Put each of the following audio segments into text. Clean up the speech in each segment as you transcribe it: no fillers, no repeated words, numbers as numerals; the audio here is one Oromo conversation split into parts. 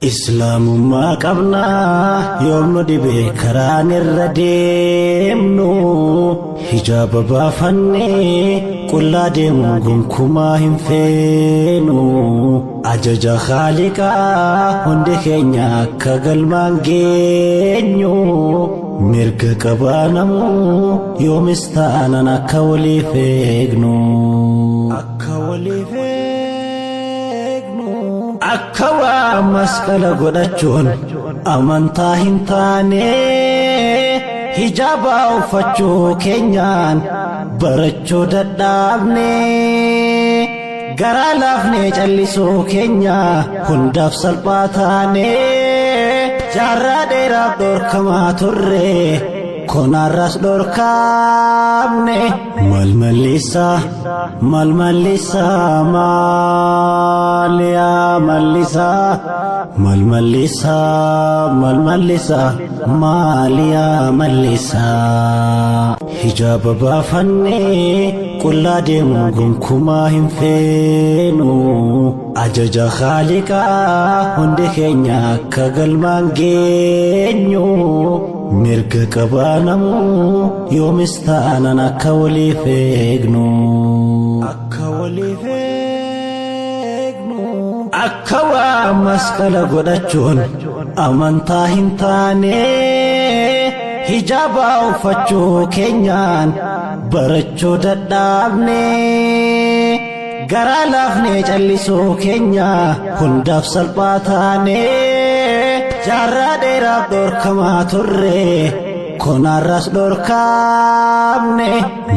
Islaamummaa qabnaa yoomnu dhibee karaan irra deemnu hijaaba baafannee qullaa deemuu gonkumaa hin feenu. Ajaja Khaaliqaa hundi keenya akka galmaan geenyu mirga qabaanamu yoomis ta'anan akka waliif eegnu. Akka waa masqala godhachuun amantaa hin taane hijaaba uffachuu keenyaan barachuu dadhabne garaa laafnee callisuu keenya hundaaf salphaa taane jaarraa dheeraaf dhorkamaa turre konaarras dhorkamne. Malmalisa Malmalisa Malmalisa Malmalisa Malia Malisa hijaaba baafannee qullaa deemuu gonkumaa hin feenu. Ajaja Khaaliqaa hundi keenya akka galmaan geenyu mirga qabaanamu yoomis ta'anan akka waliif eegnu. Akka waa masqala godhachuun amantaa hin taane hijaaba uffachuu keenyaan barachuu dadhabne garaa laafnee callisuu keenya hundaaf salphaa taane jaarraa dheeraaf dhorkamaa turre konaarras dhorkamne.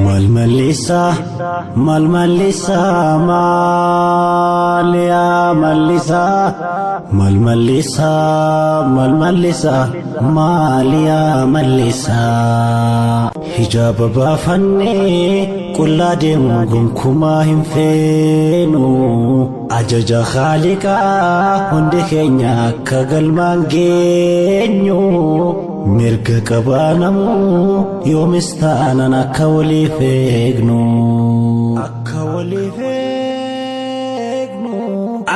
Malmalisa Malmalisa Malia Malisa Malmalisa Malmalisa Malia Malisa hijaaba baafannee qullaa deemuu gonkumaa hin feenu. Ajaja Khaaliqaa hundi keenya akka galmaan geenyu mirga qabaanamu yoomis ta'anan akka waliif eegnu.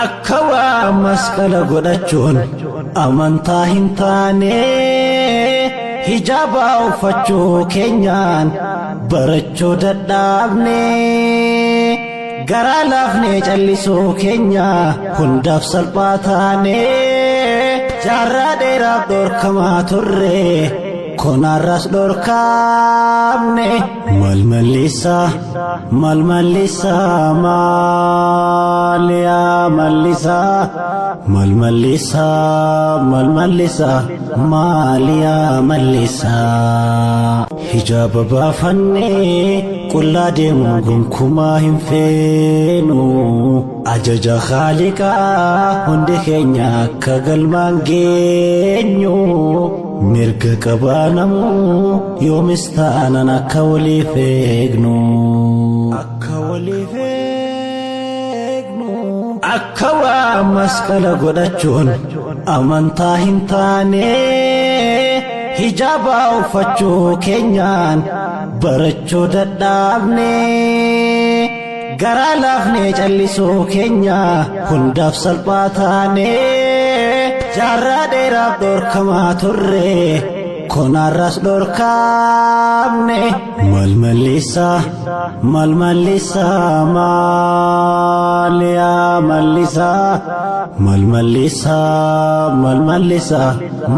Akka waa masqala godhachuun amantaa hin taane hijaaba uffachuu keenyaan barachuu dadhabne garaa laafnee callisuu keenya hundaaf salphaa taane jaarraa dheeraaf dhorkamaa turre konaarras dhorkamne. Malmalisa Malmalisa Malia Malisa Malmalisa Malmalisa Malia Malisa hijaaba baafannee qullaa deemuu gonkumaa hin feenu. Ajaja Khaaliqaa hundi keenya akka galmaan geenyu mirga qabaanamu yoomis ta'anan akka waliif eegnu. Akka waa masqala godhachuun amantaa hin taane hijaaba uffachuu keenyaan barachuu dadhabne garaa laafnee callisuu keenya hundaaf salphaa taane jaarraa dheeraaf dhorkamaa turre konaarras dhorkamne. Malmalisa Malmalisa Malia Malisa Malmalisa Malmalisa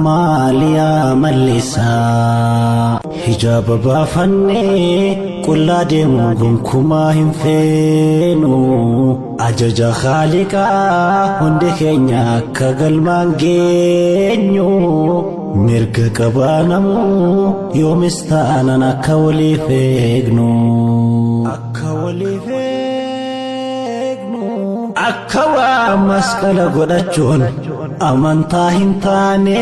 Malia Malisa hijaaba baafannee qullaa deemuu gonkumaa hin feenu. Ajaja Khaaliqaa hundi keenya akka galmaan geenyu mirga qabaanamu yoomis ta'anan akka waliif eegnu. Akka waa masqala godhachuun amantaa hin taane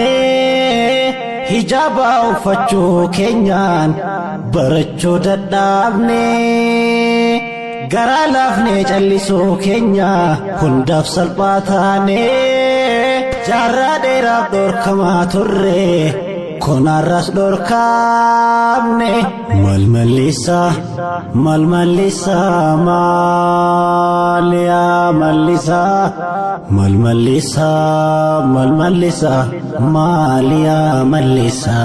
hijaaba uffachuu keenyaan barachuu dadhabne garaa laafnee callisuu keenya hundaaf salphaa taane jaarraa dheeraaf dhorkamaa turre konarras dorkamne mal malisa malia malisa malia malisa